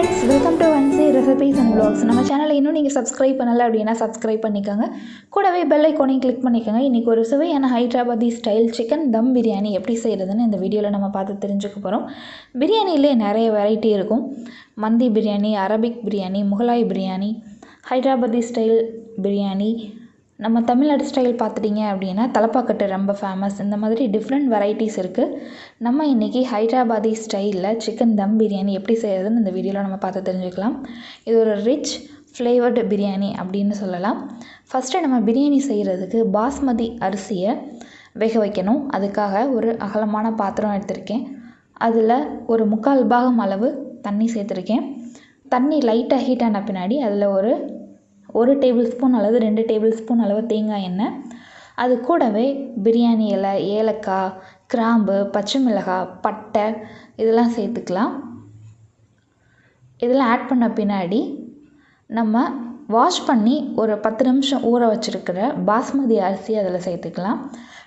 friends, welcome to Vansi Recipes and Vlogs. நம்ம சேனலை இன்னும் நீங்கள் சப்ஸ்கிரைப் பண்ணலை அப்படின்னா சப்ஸ்கிரைப் பண்ணிக்கோங்க. கூடவே பெல் ஐக்கானையும் கிளிக் பண்ணிக்கோங்க. இன்றைக்கி ஒரு சுவையான ஹைதராபாதி ஸ்டைல் சிக்கன் தம் பிரியாணி எப்படி செய்கிறதுன்னு இந்த வீடியோவில் நம்ம பார்த்து தெரிஞ்சுக்க போகிறோம். பிரியாணிலே நிறைய வெரைட்டி இருக்கும். மந்தி பிரியாணி, அரபிக் பிரியாணி, முகலாய் பிரியாணி, ஹைதராபாதி ஸ்டைல் பிரியாணி, நம்ம தமிழ்நாடு ஸ்டைல் பார்த்துட்டிங்க அப்படின்னா தலப்பாக்கட்டு ரொம்ப ஃபேமஸ். இந்த மாதிரி டிஃப்ரெண்ட் வெரைட்டிஸ் இருக்குது. நம்ம இன்றைக்கி ஹைதராபாதி ஸ்டைலில் சிக்கன் தம் பிரியாணி எப்படி செய்கிறதுன்னு இந்த வீடியோவில் நம்ம பார்த்து தெரிஞ்சுக்கலாம். இது ஒரு ரிச் ஃப்ளேவர்டு பிரியாணி அப்படின்னு சொல்லலாம். ஃபஸ்ட்டு நம்ம பிரியாணி செய்கிறதுக்கு பாஸ்மதி அரிசியை வேக வைக்கணும். அதுக்காக ஒரு அகலமான பாத்திரம் எடுத்திருக்கேன். அதில் ஒரு 3/4 பாகம் அளவு தண்ணி சேர்த்துருக்கேன். தண்ணி லைட்டாக ஹீட் ஆன பின்னாடி அதில் ஒரு டேபிள் ஸ்பூன் அளவு 2 டேபிள் ஸ்பூன் அளவு தேங்காய் எண்ணெய், அது கூடவே பிரியாணி இலை, ஏலக்காய், கிராம்பு, பச்சை மிளகாய், பட்டை இதெல்லாம் சேர்த்துக்கலாம். இதெல்லாம் ஆட் பண்ண பின்னாடி நம்ம வாஷ் பண்ணி ஒரு 10 நிமிஷம் ஊற வச்சுருக்கிற பாஸ்மதி அரிசி அதில் சேர்த்துக்கலாம்.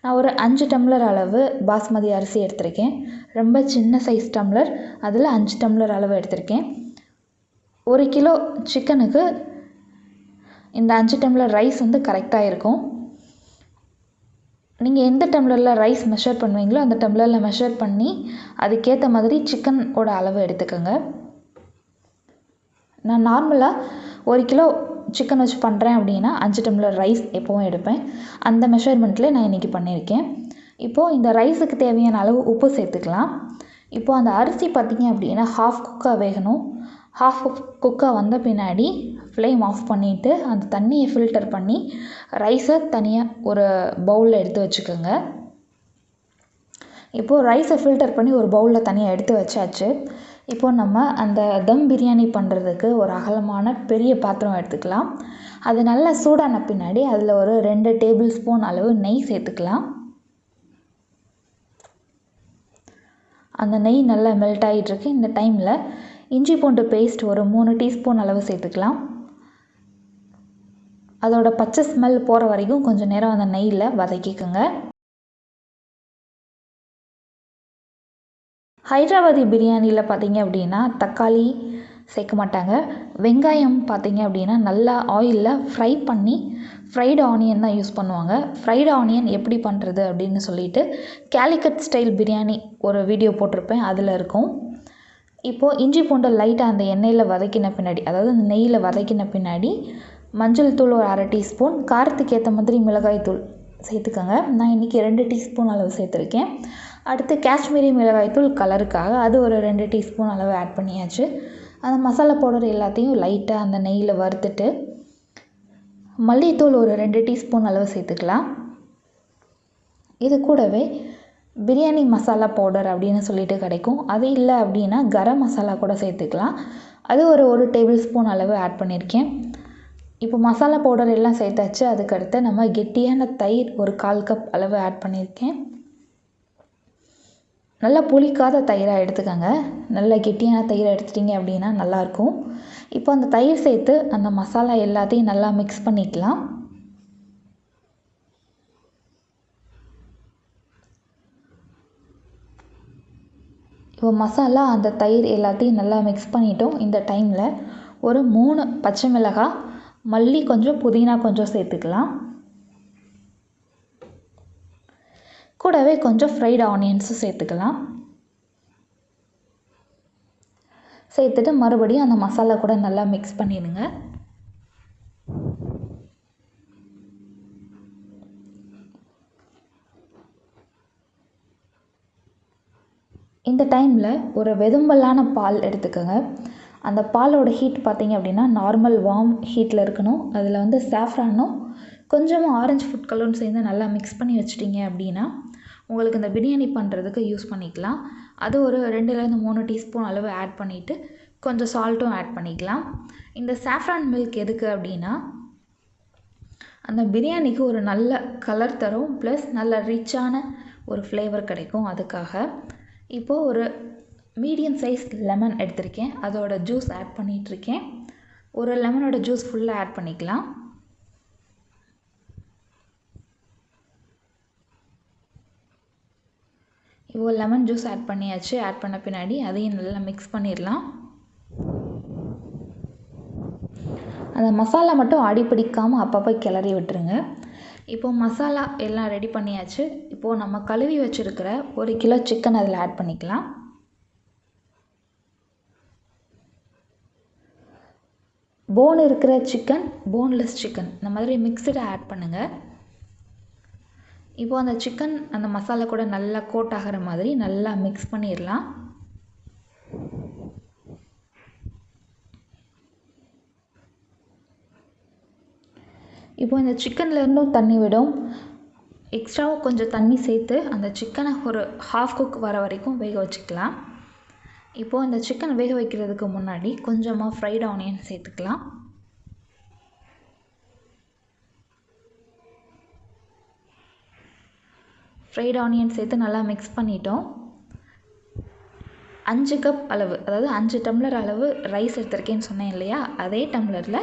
நான் ஒரு 5 டம்ளர் அளவு பாஸ்மதி அரிசி எடுத்திருக்கேன். ரொம்ப சின்ன சைஸ் டம்ளர், அதில் 5 டம்ளர் அளவு எடுத்திருக்கேன். 1 கிலோ சிக்கனுக்கு இந்த 5 டம்ளர் ரைஸ் வந்து கரெக்டாக இருக்கும். நீங்கள் எந்த டம்ளரில் ரைஸ் மெஷர் பண்ணுவீங்களோ அந்த டம்ளரில் மெஷர் பண்ணி அதுக்கேற்ற மாதிரி சிக்கனோட அளவு எடுத்துக்கோங்க. நான் நார்மலாக 1 கிலோ சிக்கன் வச்சு பண்ணுறேன் அப்படின்னா 5 டம்ளர் ரைஸ் எப்போவும் எடுப்பேன். அந்த மெஷர்மெண்ட்டில் நான் இன்றைக்கி பண்ணியிருக்கேன். இப்போது இந்த ரைஸுக்கு தேவையான அளவு உப்பு சேர்த்துக்கலாம். இப்போது அந்த அரிசி பார்த்திங்க அப்படின்னா ஹாஃப் குக்காக வேகணும். ஹாஃப் குக்காக வந்த பின்னாடி ஃப்ளேம் ஆஃப் பண்ணிவிட்டு அந்த தண்ணியை ஃபில்டர் பண்ணி ரைஸை தனியாக ஒரு பவுலில் எடுத்து வச்சுக்கோங்க. இப்போது ரைஸை ஃபில்டர் பண்ணி ஒரு பவுலில் தனியாக எடுத்து வச்சாச்சு. இப்போது நம்ம அந்த தம் பிரியாணி பண்ணுறதுக்கு ஒரு அகலமான பெரிய பாத்திரம் எடுத்துக்கலாம். அது நல்லா சூடான பின்னாடி அதில் ஒரு 2 டேபிள் ஸ்பூன் அளவு நெய் சேர்த்துக்கலாம். அந்த நெய் நல்லா மெல்ட் ஆகிட்டுருக்கு. இந்த டைமில் இஞ்சி பூண்டு பேஸ்ட் ஒரு 3 டீஸ்பூன் அளவு சேர்த்துக்கலாம். அதோட பச்சை ஸ்மெல் போகிற வரைக்கும் கொஞ்சம் நேரம் அந்த நெய்யில் வதக்கிக்கோங்க. ஹைதராபாதி பிரியாணியில் பார்த்திங்க அப்படின்னா தக்காளி சேர்க்க மாட்டாங்க. வெங்காயம் பார்த்திங்க அப்படின்னா நல்லா ஆயிலில் ஃப்ரைடு ஆனியன் தான் யூஸ் பண்ணுவாங்க. ஃப்ரைடு ஆனியன் எப்படி பண்ணுறது அப்படின்னு சொல்லிட்டு கேலிக்கட் ஸ்டைல் பிரியாணி ஒரு வீடியோ போட்டிருப்பேன், அதில் இருக்கும். இப்போது இஞ்சி பூண்டை லைட்டாக அந்த எண்ணெயில் வதக்கின பின்னாடி, அதாவது அந்த நெய்யில் வதக்கின பின்னாடி மஞ்சள் தூள் ஒரு 1/2 டீஸ்பூன், காரத்துக்கு ஏற்ற மாதிரி மிளகாய் தூள் சேர்த்துக்கோங்க. நான் இன்றைக்கி 2 டீஸ்பூன் அளவு சேர்த்துருக்கேன். அடுத்து காஷ்மீரி மிளகாய் தூள் கலருக்காக அது ஒரு 2 டீஸ்பூன் அளவு ஆட் பண்ணியாச்சு. அந்த மசாலா பவுடர் எல்லாத்தையும் லைட்டாக அந்த நெய்யில் வறுத்துட்டு மல்லித்தூள் ஒரு 2 டீஸ்பூன் அளவு சேர்த்துக்கலாம். இது கூடவே பிரியாணி மசாலா பவுடர் அப்படின்னு சொல்லிட்டு கிடைக்கும். அது இல்லை அப்படின்னா கரம் மசாலா கூட சேர்த்துக்கலாம். அது ஒரு டேபிள் ஸ்பூன் அளவு ஆட் பண்ணியிருக்கேன். இப்போ மசாலா பவுடர் எல்லாம் சேர்த்தாச்சு. அதுக்கடுத்து நம்ம கெட்டியான தயிர் ஒரு 1/4 கப் அளவு ஆட் பண்ணியிருக்கேன். நல்லா புளிக்காத தயிராக எடுத்துக்கோங்க. நல்லா கெட்டியான தயிரை எடுத்துட்டிங்க அப்படின்னா நல்லாயிருக்கும். இப்போ அந்த தயிர் சேர்த்து அந்த மசாலா எல்லாத்தையும் நல்லா மிக்ஸ் பண்ணிக்கலாம். இப்போ மசாலா அந்த தயிர் எல்லாத்தையும் நல்லா மிக்ஸ் பண்ணிட்டோம். இந்த டைமில் ஒரு 3 பச்சை மிளகாய், மல்லி கொஞ்சம், புதினா கொஞ்சம் சேர்த்துக்கலாம். கூடவே கொஞ்சம் ஃப்ரைடு ஆனியன்ஸும் சேர்த்துக்கலாம். சேர்த்துட்டு மறுபடியும் அந்த மசாலா கூட நல்லா மிக்ஸ் பண்ணிடுங்க. இந்த டைமில் ஒரு வெதும்பலான பால் எடுத்துக்கோங்க. அந்த பாலோட ஹீட் பார்த்திங்க அப்படின்னா நார்மல் வார்ம் ஹீட்டில் இருக்கணும். அதில் வந்து சாஃப்ரானும் கொஞ்சமாக ஆரஞ்சு ஃபுட் கலரும் சேர்ந்து நல்லா மிக்ஸ் பண்ணி வச்சிட்டிங்க அப்படின்னா உங்களுக்கு இந்த பிரியாணி பண்ணுறதுக்கு யூஸ் பண்ணிக்கலாம். அது ஒரு 2லேருந்து 3 டீஸ்பூன் அளவு ஆட் பண்ணிவிட்டு கொஞ்சம் சால்ட்டும் ஆட் பண்ணிக்கலாம். இந்த சாஃப்ரான் மில்க் எதுக்கு அப்படின்னா அந்த பிரியாணிக்கு ஒரு நல்ல கலர் தரும், ப்ளஸ் நல்ல ரிச்சான ஒரு ஃப்ளேவர் கிடைக்கும். அதுக்காக இப்போது ஒரு மீடியம் சைஸ் லெமன் எடுத்திருக்கேன். அதோட ஜூஸ் ஆட் பண்ணிகிட்ருக்கேன். ஒரு லெமனோட ஜூஸ் ஃபுல்லாக ஆட் பண்ணிக்கலாம். இப்போ லெமன் ஜூஸ் ஆட் பண்ணியாச்சு. ஆட் பண்ண பின்னாடி அதையும் நல்லா மிக்ஸ் பண்ணிடலாம். அந்த மசாலா மட்டும் அடி பிடிக்காமல் அப்பப்போ கிளறி விட்டுருங்க. இப்போது மசாலா எல்லாம் ரெடி பண்ணியாச்சு. இப்போது நம்ம கழுவி வச்சுருக்கிற 1 கிலோ சிக்கன் அதில் ஆட் பண்ணிக்கலாம். போன் இருக்கிற சிக்கன், போன்லெஸ் சிக்கன் இந்த மாதிரி மிக்சடாக ஆட் பண்ணுங்கள். இப்போது அந்த சிக்கன் அந்த மசாலா கூட நல்லா கோட் ஆகிற மாதிரி நல்லா மிக்ஸ் பண்ணிடலாம். இப்போ இந்த சிக்கன்லேருந்தும் தண்ணி விடும். எக்ஸ்ட்ராவும் கொஞ்சம் தண்ணி சேர்த்து அந்த சிக்கனை ஒரு ஹாஃப் குக் வர வரைக்கும் வேக வச்சுக்கலாம். இப்போது இந்த சிக்கன் வேக வைக்கிறதுக்கு முன்னாடி கொஞ்சமாக ஃப்ரைட் ஆனியன் சேர்த்துக்கலாம். ஃப்ரைட் ஆனியன் சேர்த்து நல்லா மிக்ஸ் பண்ணிட்டோம். 5 கப் அளவு, அதாவது 5 டம்ளர் அளவு ரைஸ் எடுத்திருக்கேன்னு சொன்னேன் இல்லையா, அதே டம்ளரில்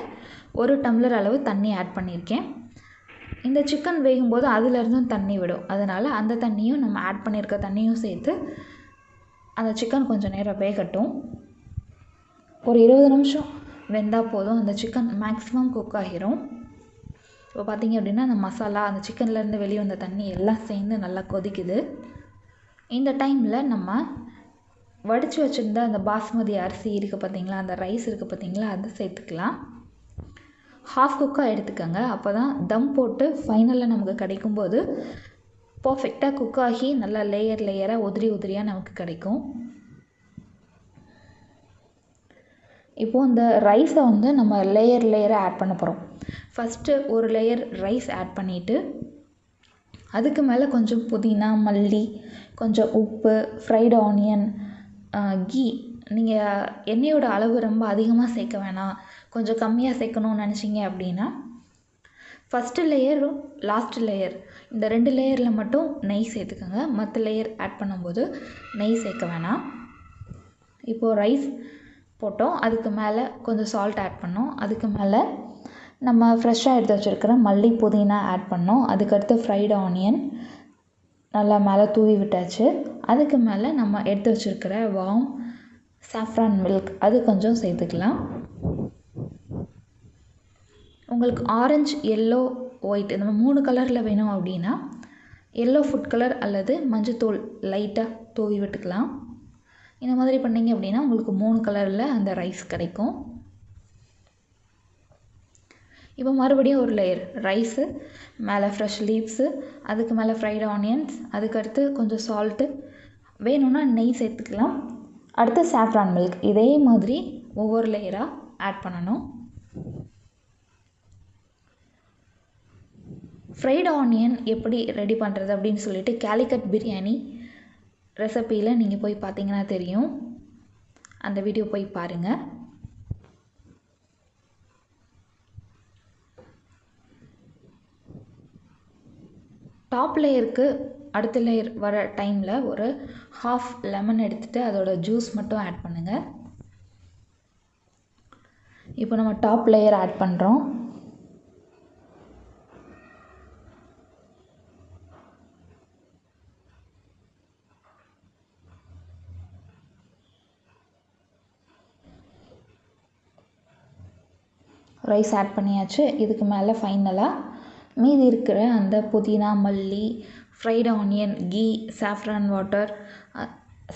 1 டம்ளர் அளவு தண்ணி ஆட் பண்ணியிருக்கேன். இந்த சிக்கன் வேகும்போது அதிலிருந்தும் தண்ணி விடும். அதனால் அந்த தண்ணியும் நம்ம ஆட் பண்ணியிருக்க தண்ணியும் சேர்த்து அந்த சிக்கன் கொஞ்சம் நேரம் வேகட்டும். ஒரு 20 நிமிஷம் வெந்தால் போதும். அந்த சிக்கன் மேக்ஸிமம் குக் ஆகிரும். இப்போ பார்த்திங்க அப்படின்னா அந்த மசாலா அந்த சிக்கன்லேருந்து வெளியே வந்த தண்ணி எல்லாம் சேர்ந்து நல்லா கொதிக்குது. இந்த டைமில் நம்ம வடித்து வச்சுருந்த அந்த பாஸ்மதி அரிசி இருக்குது பார்த்திங்களா, அந்த ரைஸ் இருக்குது பார்த்திங்களா, அதை சேர்த்துக்கலாம். ஹாஃப் குக்காக எடுத்துக்கோங்க. அப்போ தான் தம் போட்டு ஃபைனலில் நமக்கு கிடைக்கும்போது பர்ஃபெக்டாக குக் ஆகி நல்லா லேயராக உதிரியாக நமக்கு கிடைக்கும். இப்போது இந்த ரைஸை வந்து நம்ம லேயராக ஆட் பண்ண போகிறோம். ஃபஸ்ட்டு ஒரு லேயர் ரைஸ் ஆட் பண்ணிவிட்டு அதுக்கு மேலே கொஞ்சம் புதினா, மல்லி, கொஞ்சம் உப்பு, ஃப்ரைடு ஆனியன், கீ. நீங்கள் எண்ணெயோட அளவு ரொம்ப அதிகமாக சேர்க்க வேணாம், கொஞ்சம் கம்மியாக சேர்க்கணும்னு நினச்சிங்க அப்படின்னா ஃபஸ்ட்டு லேயரும் லாஸ்ட்டு லேயர் இந்த 2 லேயரில் மட்டும் நெய் சேர்த்துக்கோங்க. மற்ற லேயர் ஆட் பண்ணும்போது நெய் சேர்க்க வேணாம். இப்போது ரைஸ் போட்டோம். அதுக்கு மேலே கொஞ்சம் சால்ட் ஆட் பண்ணோம். அதுக்கு மேலே நம்ம ஃப்ரெஷ்ஷாக எடுத்து வச்சுருக்கிற மல்லி, புதினா ஆட் பண்ணோம். அதுக்கடுத்து ஃப்ரைடு ஆனியன் நல்லா மேலே தூவி விட்டாச்சு. அதுக்கு மேலே நம்ம எடுத்து வச்சுருக்கிற வார்ம் சாஃப்ரான் மில்க் அது கொஞ்சம் சேர்த்துக்கலாம். உங்களுக்கு ஆரஞ்சு, எல்லோ, ஒயிட் இந்த 3 கலரில் வேணும் அப்படின்னா எல்லோ ஃபுட் கலர் அல்லது மஞ்சத்தூள் லைட்டாக தூவி விட்டுக்கலாம். இந்த மாதிரி பண்ணிங்க அப்படின்னா உங்களுக்கு 3 கலரில் அந்த ரைஸ் கிடைக்கும். இப்போ மறுபடியும் ஒரு லேயர் ரைஸு, மேலே ஃப்ரெஷ் லீவ்ஸு, அதுக்கு மேலே ஃப்ரைடு ஆனியன்ஸ், அதுக்கடுத்து கொஞ்சம் சால்ட்டு, வேணும்னா நெய் சேர்த்துக்கலாம். அடுத்து சாஃப்ரான் மில்க். இதே மாதிரி ஒவ்வொரு லேயராக ஆட் பண்ணணும். ஃப்ரைடு ஆனியன் எப்படி ரெடி பண்ணுறது அப்படின்னு சொல்லிட்டு கேலிக்கட் பிரியாணி ரெசிப்பியில் நீங்கள் போய் பார்த்தீங்கன்னா தெரியும். அந்த வீடியோ போய் பாருங்கள். டாப் லேயருக்கு அடுத்த லேயர் வர டைமில் ஒரு ஹாஃப் லெமன் எடுத்துகிட்டு அதோட ஜூஸ் மட்டும் ஆட் பண்ணுங்கள். இப்போ நம்ம டாப் லேயர் ஆட் பண்ணுறோம். ரைஸ் ஆட் பண்ணியாச்சு. இதுக்கு மேலே ஃபைனலாக மீதி இருக்கிற அந்த புதினா, மல்லி, fried onion, ghee, saffron water,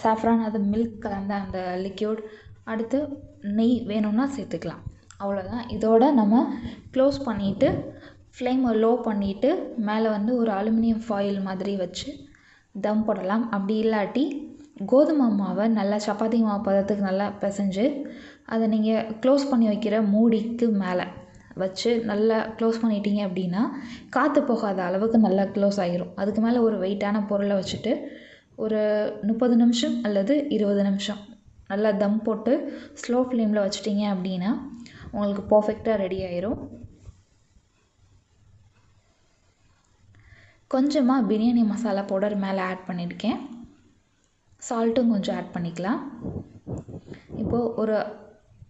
saffron அது மில்க் கலந்த அந்த லிக்யூட், அடுத்து நெய் வேணும்னா சேர்த்துக்கலாம். அவ்வளோதான். இதோட நம்ம க்ளோஸ் பண்ணிவிட்டு ஃப்ளேமை லோ பண்ணிவிட்டு மேலே வந்து ஒரு அலுமினியம் ஃபாயில் மாதிரி வச்சு தம் போடலாம். அப்படி இல்லாட்டி கோதுமை மாவை நல்லா சப்பாத்தி மாவு பதத்துக்கு நல்லா பிசைஞ்சு அதை நீங்கள் க்ளோஸ் பண்ணி வைக்கிற மூடிக்கு மேலே வச்சு நல்லா க்ளோஸ் பண்ணிட்டீங்க அப்படின்னா காற்று போகாத அளவுக்கு நல்லா க்ளோஸ் ஆகிரும். அதுக்கு மேலே ஒரு வெயிட்டான பொருளை வச்சுட்டு ஒரு 30 நிமிஷம் அல்லது 20 நிமிஷம் நல்லா தம் போட்டு ஸ்லோ ஃப்ளேமில் வச்சிட்டிங்க அப்படின்னா உங்களுக்கு பர்ஃபெக்டாக ரெடி ஆயிரும். கொஞ்சமாக பிரியாணி மசாலா பவுடர் மேலே ஆட் பண்ணியிருக்கேன். சால்ட்டும் கொஞ்சம் ஆட் பண்ணிக்கலாம். இப்போது ஒரு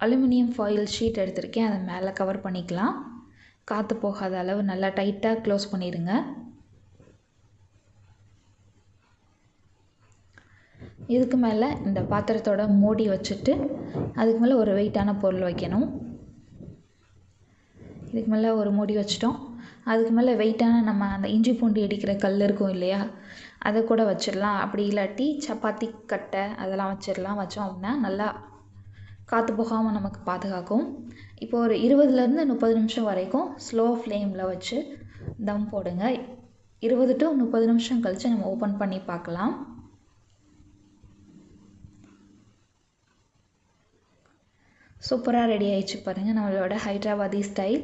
அலுமினியம் ஃபாயில் ஷீட் எடுத்திருக்கேன். அதை மேலே கவர் பண்ணிக்கலாம். காற்று போகாத அளவு நல்லா டைட்டாக க்ளோஸ் பண்ணிடுங்க. இதுக்கு மேலே இந்த பாத்திரத்தோட மூடி வச்சுட்டு அதுக்கு மேலே ஒரு வெயிட்டான பொருள் வைக்கணும். இதுக்கு மேலே ஒரு மூடி வச்சிட்டோம். அதுக்கு மேலே வெயிட்டான நம்ம அந்த இஞ்சி பூண்டு இடிக்கிற கல் இருக்கும் இல்லையா, அதை கூட வச்சிடலாம். அப்படி இல்லாட்டி சப்பாத்தி கட்டை அதெல்லாம் வச்சிடலாம். வச்சோம் அப்படின்னா நல்லா காற்று போகாமல் நமக்கு பாதுகாக்கும். இப்போ ஒரு 20லேருந்து 30 நிமிஷம் வரைக்கும் ஸ்லோ ஃப்ளேமில் வச்சு தம் போடுங்க. 20 to 30 நிமிஷம் கழித்து நம்ம ஓப்பன் பண்ணி பார்க்கலாம். சூப்பராக ரெடி ஆயிடுச்சு பாருங்கள். நம்மளோட ஹைதராபாதி ஸ்டைல்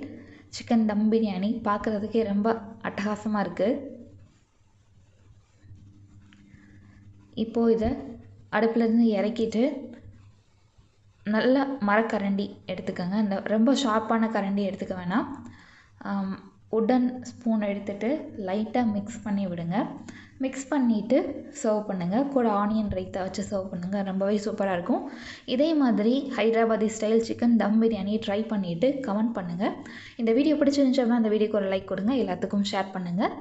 சிக்கன் தம் பிரியாணி பார்க்குறதுக்கே ரொம்ப அட்டகாசமாக இருக்குது. இப்போது இதை அடுப்புலேருந்து இறக்கிட்டு நல்ல மரக்கரண்டி எடுத்துக்கோங்க. இந்த ரொம்ப ஷார்ப்பான கரண்டி எடுத்துக்க வேணாம். உட்டன் ஸ்பூன் எடுத்துகிட்டு லைட்டாக மிக்ஸ் பண்ணி விடுங்க. மிக்ஸ் பண்ணிவிட்டு சர்வ் பண்ணுங்கள். கூட ஆனியன் ரைத்தா வச்சு சர்வ் பண்ணுங்கள். ரொம்பவே சூப்பராக இருக்கும். இதே மாதிரி ஹைதராபாதி ஸ்டைல் சிக்கன் தம் பிரியாணி ட்ரை பண்ணிவிட்டு கமெண்ட் பண்ணுங்கள். இந்த வீடியோ பிடிச்சிருந்துச்சு அப்படின்னா அந்த வீடியோக்கு ஒரு லைக் கொடுங்க. எல்லாத்துக்கும் ஷேர் பண்ணுங்கள்.